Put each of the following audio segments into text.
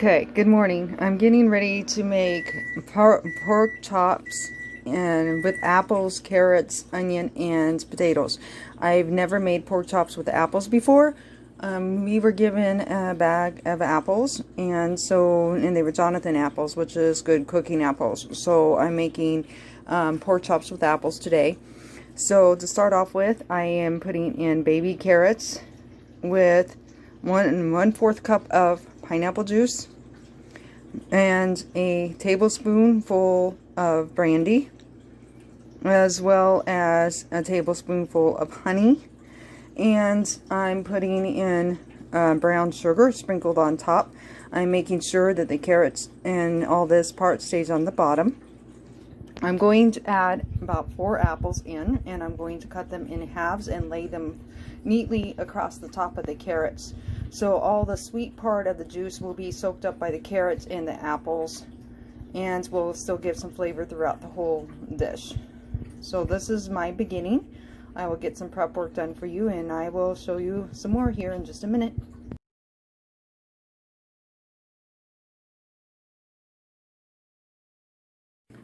Okay, good morning. I'm getting ready to make pork chops and with apples, carrots, onion, and potatoes. I've never made pork chops with apples before. We were given a bag of apples, and they were Jonathan apples, which is good cooking apples. So I'm making pork chops with apples today. So to start off with, I am putting in baby carrots with 1/4 cup of pineapple juice and a tablespoonful of brandy, as well as a tablespoonful of honey, and I'm putting in brown sugar sprinkled on top. I'm making sure that the carrots and all this part stays on the bottom. I'm going to add about 4 apples in, and I'm going to cut them in halves and lay them neatly across the top of the carrots. So all the sweet part of the juice will be soaked up by the carrots and the apples, and will still give some flavor throughout the whole dish. So this is my beginning. I will get some prep work done for you, and I will show you some more here in just a minute.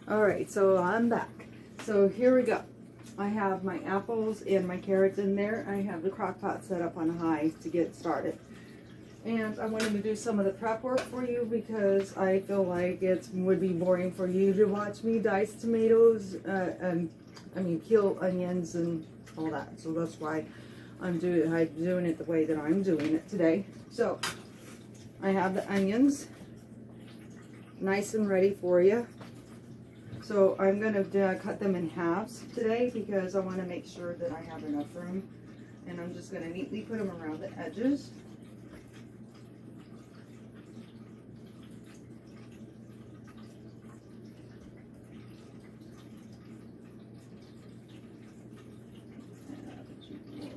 Alright, so I'm back. So here we go. I have my apples and my carrots in there. I have the crock pot set up on high to get started. And I wanted to do some of the prep work for you because I feel like it would be boring for you to watch me dice tomatoes, peel onions and all that. So that's why I'm doing it the way that I'm doing it today. So I have the onions nice and ready for you. So I'm going to cut them in halves today because I want to make sure that I have enough room. And I'm just going to neatly put them around the edges.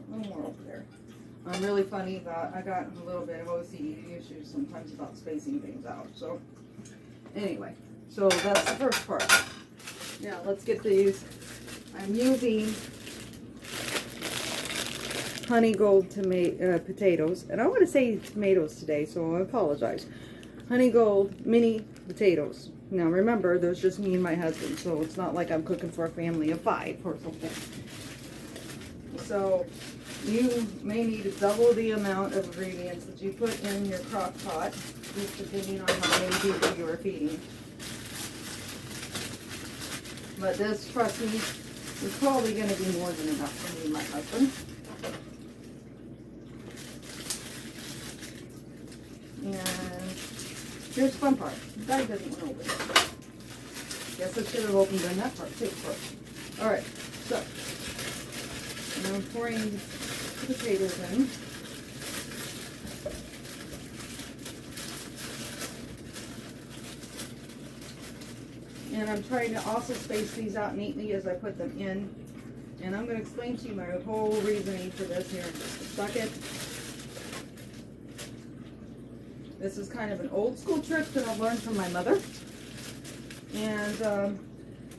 More over there. I'm really funny about, I got a little bit of OCD issues sometimes about spacing things out. So anyway, so that's the first part. Now let's get these. I'm using honey gold potatoes, and I want to say tomatoes today, so I apologize. Honey gold mini potatoes. Now remember, there's just me and my husband, so it's not like I'm cooking for a family of 5 or something. So you may need to double the amount of ingredients that you put in your crock pot, just depending on how many people you are feeding. But this, trust me, is probably going to be more than enough for me and my husband. And here's the fun part. The guy doesn't want to open it. Guess I should have opened that part too first. Alright, so I'm pouring potatoes in. And I'm trying to also space these out neatly as I put them in. And I'm going to explain to you my whole reasoning for this here in just a second. This is kind of an old school trick that I've learned from my mother. And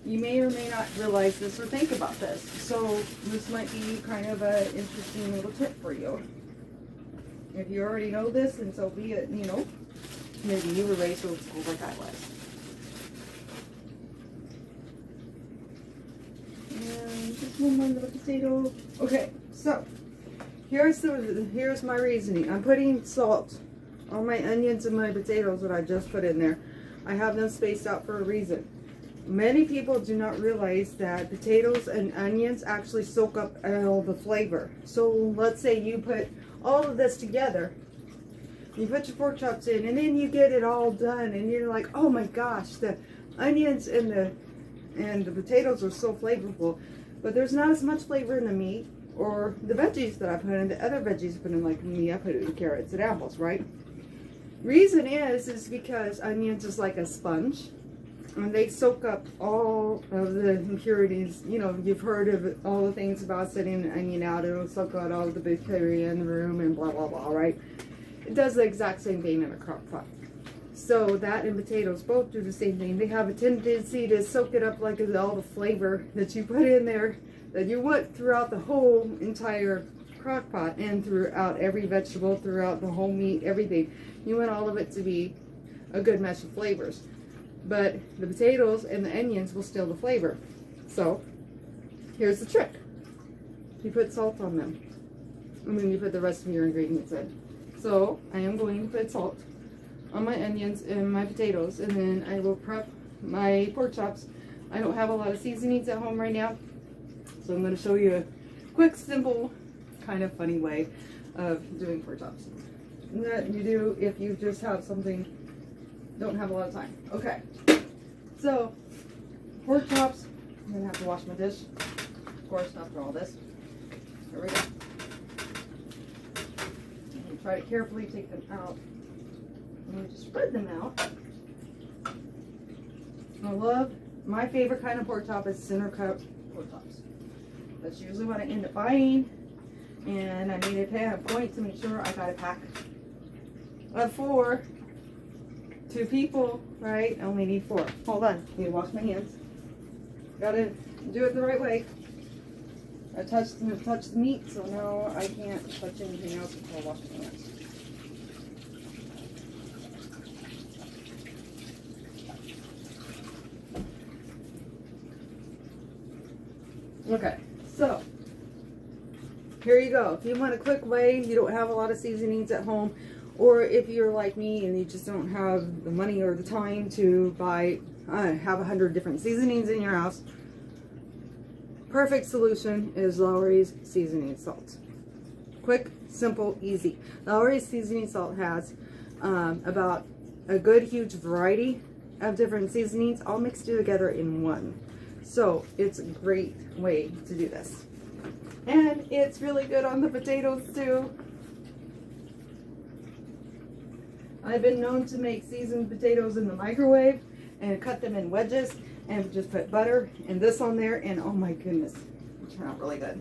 you may or may not realize this or think about this. So this might be kind of an interesting little tip for you. If you already know this, then so be it, you know. Maybe you were raised old school like I was. And just one more little potato. Okay, so here's my reasoning. I'm putting salt on my onions and my potatoes that I just put in there. I have them spaced out for a reason. Many people do not realize that potatoes and onions actually soak up all the flavor. So let's say you put all of this together, you put your pork chops in, and then you get it all done, and you're like, oh my gosh, the onions and the potatoes are so flavorful, but there's not as much flavor in the meat or the veggies that I put in. The other veggies I put in, like me, I put it in carrots and apples, right? Reason is because onions is like a sponge, and they soak up all of the impurities. You know, you've heard of all the things about setting an onion out. It'll soak out all the bacteria in the room and blah, blah, blah, right? It does the exact same thing in a crock pot. So that and potatoes both do the same thing. They have a tendency to soak it up like all the flavor that you put in there, that you want throughout the whole entire crock pot and throughout every vegetable, throughout the whole meat, everything. You want all of it to be a good mesh of flavors. But the potatoes and the onions will steal the flavor. So here's the trick. You put salt on them. And then you put the rest of your ingredients in. So I am going to put salt on my onions and my potatoes, and then I will prep my pork chops. I don't have a lot of seasonings at home right now, so I'm going to show you a quick, simple, kind of funny way of doing pork chops. And that you do if you just have something, don't have a lot of time. Okay, so pork chops. I'm going to have to wash my dish, of course, after all this. Here we go. And try to carefully take them out. And just spread them out. I love, my favorite kind of pork chop is center cut pork chops. That's usually what I end up buying. And I made a point to make sure I got a pack of 4. 2 people, right? I only need 4. Hold on, I need to wash my hands. Gotta do it the right way. I touched the meat, so now I can't touch anything else before I wash my hands. Okay, so here you go. If you want a quick way, you don't have a lot of seasonings at home, or if you're like me and you just don't have the money or the time to buy, have 100 different seasonings in your house, perfect solution is Lawry's seasoning salt. Quick, simple, easy. Lawry's seasoning salt has about a good huge variety of different seasonings all mixed together in one. So it's a great way to do this. And it's really good on the potatoes too. I've been known to make seasoned potatoes in the microwave and cut them in wedges and just put butter and this on there, and oh my goodness, it turned out really good.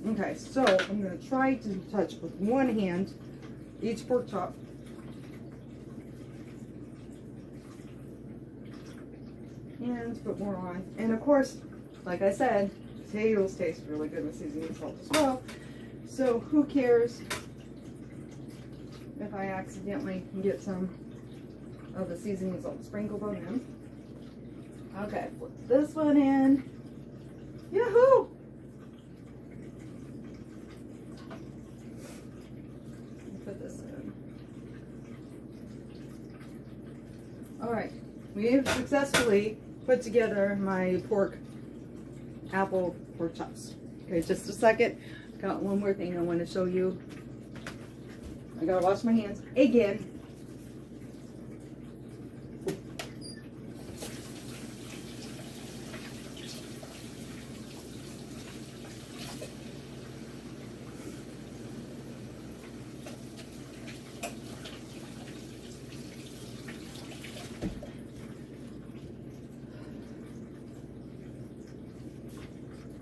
Okay, so I'm going to try to touch with one hand each pork chop. And put more on. And of course, like I said, potatoes taste really good with seasoning salt as well. So who cares if I accidentally get some of the seasoning salt sprinkled on them. Okay, put this one in. Yahoo! Put this in. Alright, we have successfully put together my apple pork chops. Okay, just a second. Got one more thing I want to show you. I gotta wash my hands again.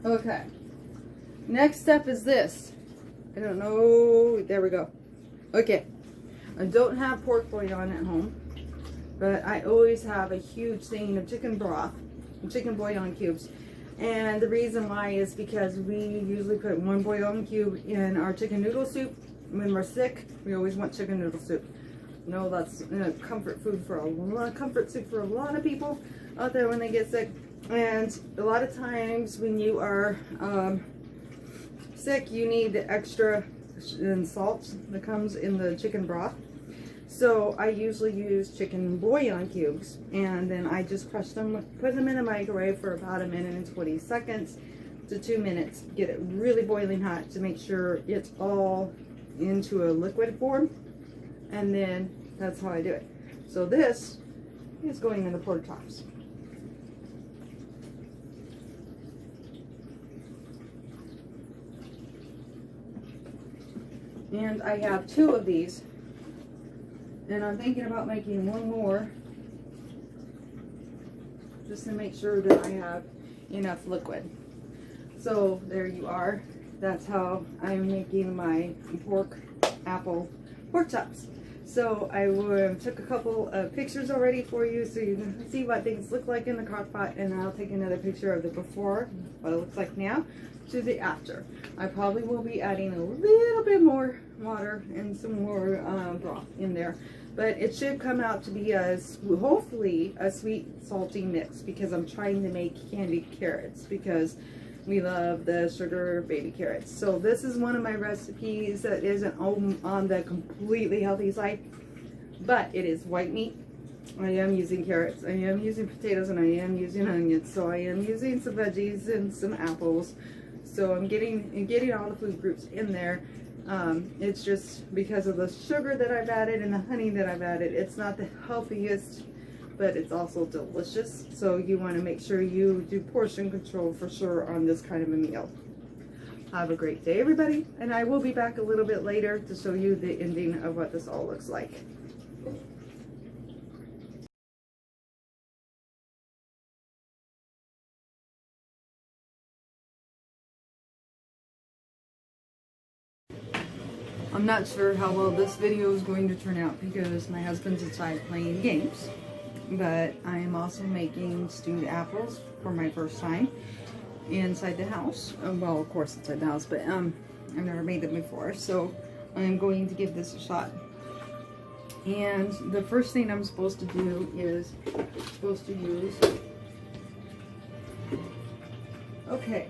Okay, next step is this. I don't know, there we go. Okay, I don't have pork bouillon at home, but I always have a huge thing of chicken broth, chicken bouillon cubes. And the reason why is because we usually put 1 bouillon cube in our chicken noodle soup. When we're sick, we always want chicken noodle soup. You know, that's comfort food for comfort soup for a lot of people out there when they get sick. And a lot of times when you are sick, you need the extra salt that comes in the chicken broth. So I usually use chicken bouillon cubes, and then I just crush them, put them in the microwave for about 1 minute and 20 seconds to 2 minutes. Get it really boiling hot to make sure it's all into a liquid form, and then that's how I do it. So this is going in the pork chops. And I have 2 of these, and I'm thinking about making 1 more just to make sure that I have enough liquid. So there you are. That's how I'm making my apple pork chops. So I took a couple of pictures already for you so you can see what things look like in the crock pot, and I'll take another picture of the before, what it looks like now, to the after. I probably will be adding a little bit more water and some more broth in there, but it should come out to be hopefully a sweet salty mix, because I'm trying to make candied carrots because we love the sugar baby carrots. So this is one of my recipes that isn't on the completely healthy side, but it is white meat. I am using carrots, I am using potatoes, and I am using onions. So I am using some veggies and some apples. So I'm getting all the food groups in there. It's just because of the sugar that I've added and the honey that I've added, it's not the healthiest, but it's also delicious. So you want to make sure you do portion control for sure on this kind of a meal. Have a great day, everybody, and I will be back a little bit later to show you the ending of what this all looks like. I'm not sure how well this video is going to turn out because my husband's inside playing games. But I am also making stewed apples for my first time inside the house. Well, of course inside the house, but I've never made them before, so I'm going to give this a shot. And the first thing I'm supposed to do is use, okay,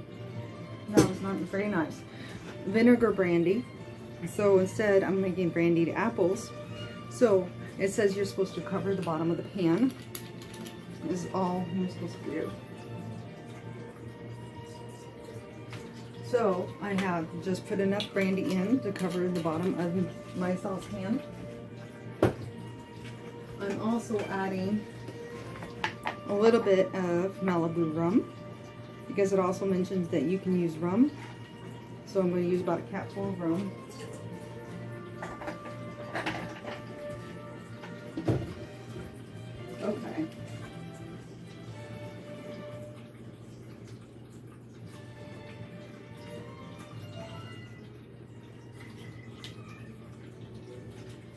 that was not very nice, vinegar brandy. So instead I'm making brandied apples. So it says you're supposed to cover the bottom of the pan. This is all you're supposed to do. So I have just put enough brandy in to cover the bottom of my saucepan. I'm also adding a little bit of Malibu rum, because it also mentions that you can use rum. So I'm going to use about a capful of rum. Okay.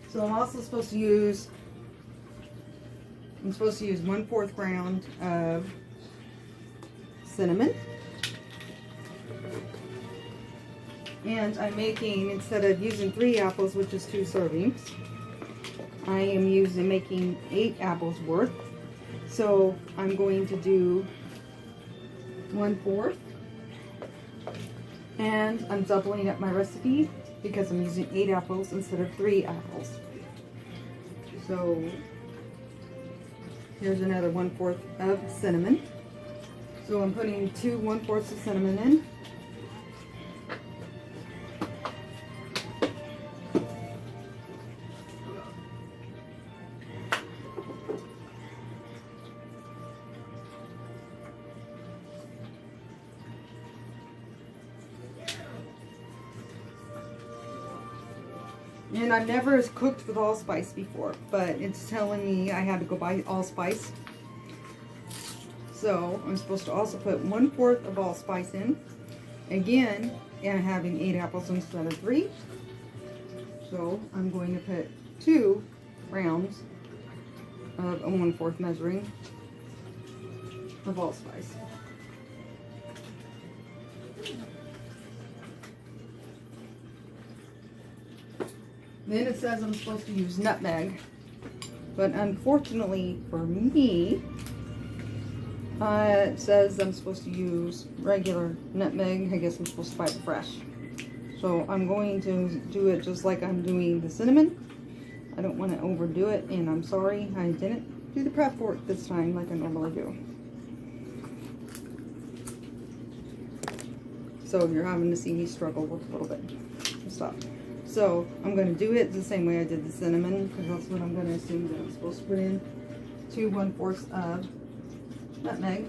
So I'm also supposed to use 1/4 ground of cinnamon. And I'm making, instead of using 3 apples, which is 2 servings, I am making 8 apples worth. So I'm going to do 1/4. And I'm doubling up my recipe because I'm using 8 apples instead of 3 apples. So here's another 1/4 of cinnamon. So I'm putting 2 1/4s of cinnamon in. And I've never cooked with allspice before, but it's telling me I had to go buy allspice. So I'm supposed to also put 1/4 of allspice in. Again, and having 8 apples instead of 3. So I'm going to put 2 rounds of a 1/4 measuring of allspice. Then it says I'm supposed to use nutmeg, but unfortunately for me, it says I'm supposed to use regular nutmeg. I guess I'm supposed to buy it fresh. So I'm going to do it just like I'm doing the cinnamon. I don't want to overdo it, and I'm sorry I didn't do the prep for it this time like I normally do. So you're having to see me struggle with a little bit. Stop. So I'm going to do it the same way I did the cinnamon, because that's what I'm going to assume that I'm supposed to put in. 2 1/4 of nutmeg.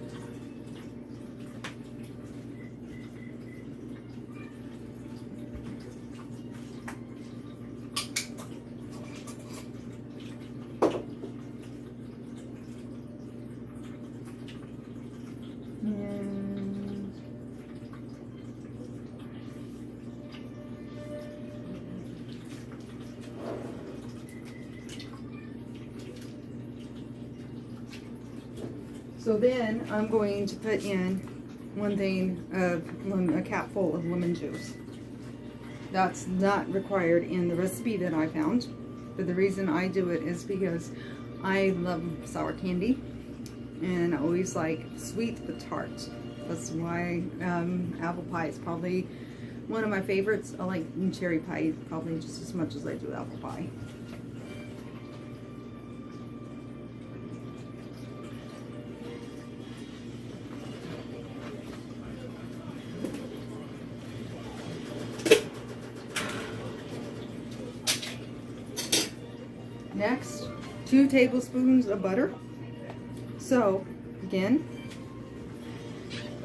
So then I'm going to put in a cap full of lemon juice. That's not required in the recipe that I found, but the reason I do it is because I love sour candy, and I always like sweet but tart. That's why apple pie is probably one of my favorites. I like cherry pie probably just as much as I do apple pie. Next, 2 tablespoons of butter. So, again,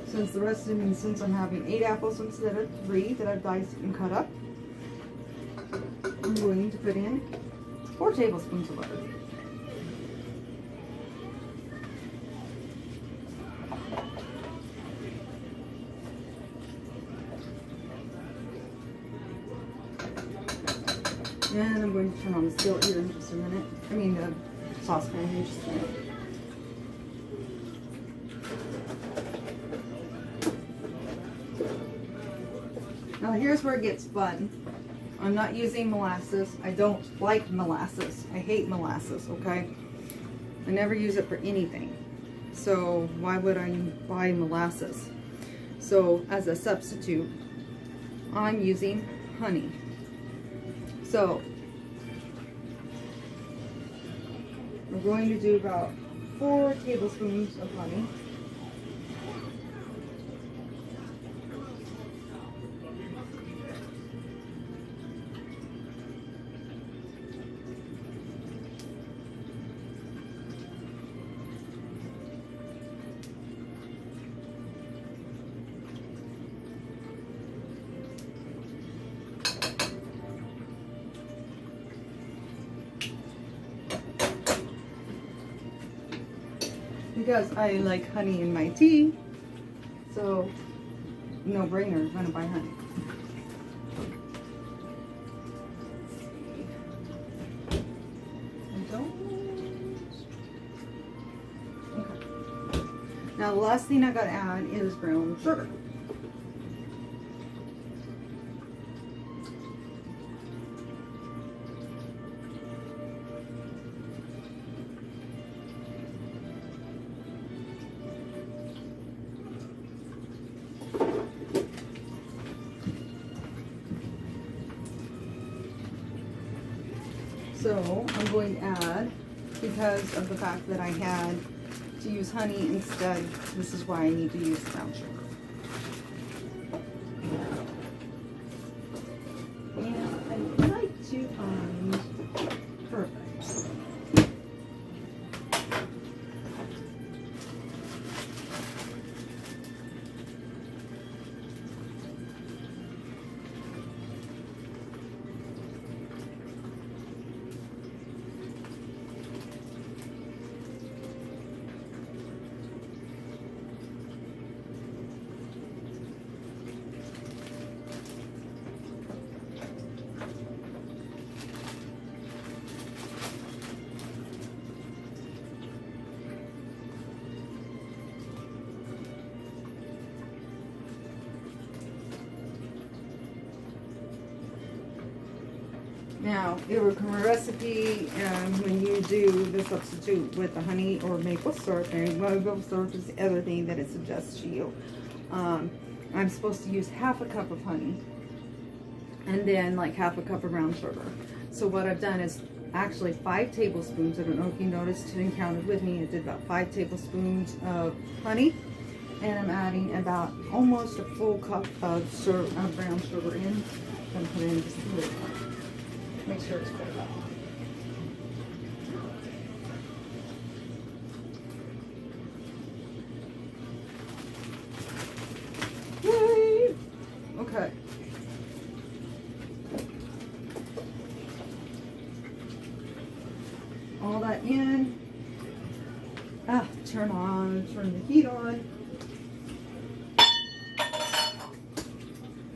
since I'm having 8 apples instead of 3 that I've diced and cut up, I'm going to put in 4 tablespoons of butter. And I'm going to turn on the skillet here in just a minute. I mean the saucepan in just a minute. Now here's where it gets fun. I'm not using molasses. I don't like molasses. I hate molasses, okay? I never use it for anything. So why would I buy molasses? So as a substitute, I'm using honey. So we're going to do about 4 tablespoons of honey. Because I like honey in my tea, so no brainer, I'm gonna buy honey. Okay. Now the last thing I gotta add is brown sugar. So I'm going to add, because of the fact that I had to use honey instead, this is why I need to use brown sugar. And I like to find perfect. Now, it will come a recipe when you do the substitute with the honey or maple syrup. And maple syrup is the other thing that it suggests to you. I'm supposed to use half a cup of honey and then like half a cup of brown sugar. So what I've done is actually 5 tablespoons. I don't know if you noticed and counted with me. I did about 5 tablespoons of honey. And I'm adding about almost a full cup of brown sugar in. I'm going to put in just a little bit. Make sure it's cold up. Yay! Okay. All that in. Turn the heat on.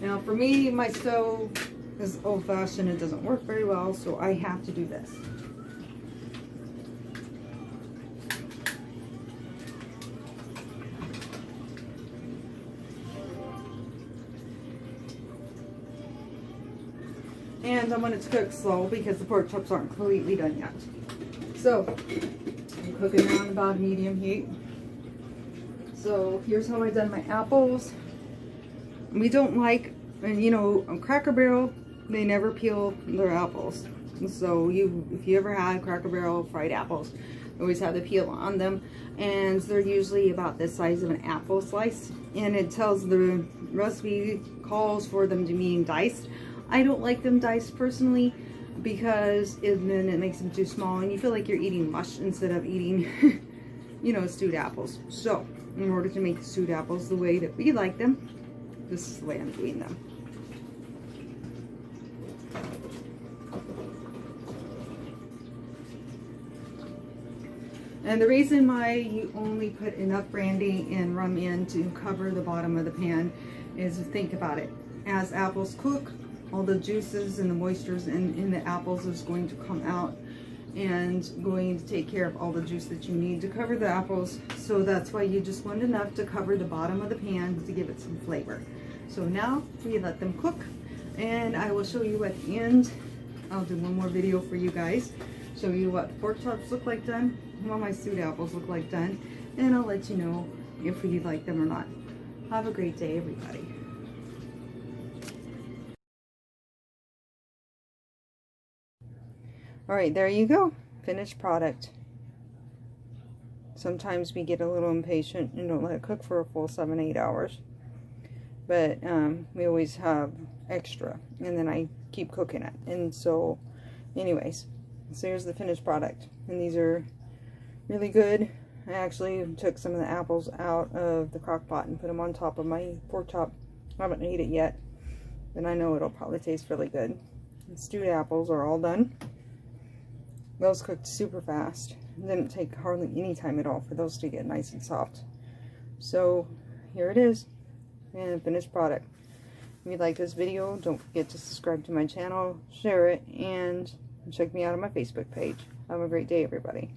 Now for me, my stove is old-fashioned. It doesn't work very well, so I have to do this. And I want it to cook slow because the pork chops aren't completely done yet. So I'm cooking on about medium heat. So here's how I've done my apples. We don't like, and you know, on Cracker Barrel, they never peel their apples. So if you ever had Cracker Barrel fried apples, they always have the peel on them, and they're usually about the size of an apple slice. And it tells the recipe calls for them to be diced. I don't like them diced personally because then it makes them too small, and you feel like you're eating mush instead of eating, you know, stewed apples. So in order to make the stewed apples the way that we like them, this is the way I'm doing them. And the reason why you only put enough brandy and rum in to cover the bottom of the pan is, think about it. As apples cook, all the juices and the moistures in the apples is going to come out and going to take care of all the juice that you need to cover the apples. So that's why you just want enough to cover the bottom of the pan to give it some flavor. So now we let them cook, and I will show you at the end. I'll do one more video for you guys, show you what pork chops look like done, what my stewed apples look like done, and I'll let you know if you like them or not. Have a great day, everybody. Alright, there you go. Finished product. Sometimes we get a little impatient and don't let it cook for a full 7-8 hours. But we always have extra, and then I keep cooking it. And so, anyways, so here's the finished product. And these are really good. I actually took some of the apples out of the crock pot and put them on top of my pork chop. I haven't ate it yet, but I know it'll probably taste really good. The stewed apples are all done. Those cooked super fast. It didn't take hardly any time at all for those to get nice and soft. So here it is, and finished product. If you like this video, don't forget to subscribe to my channel, share it, and check me out on my Facebook page. Have a great day, everybody.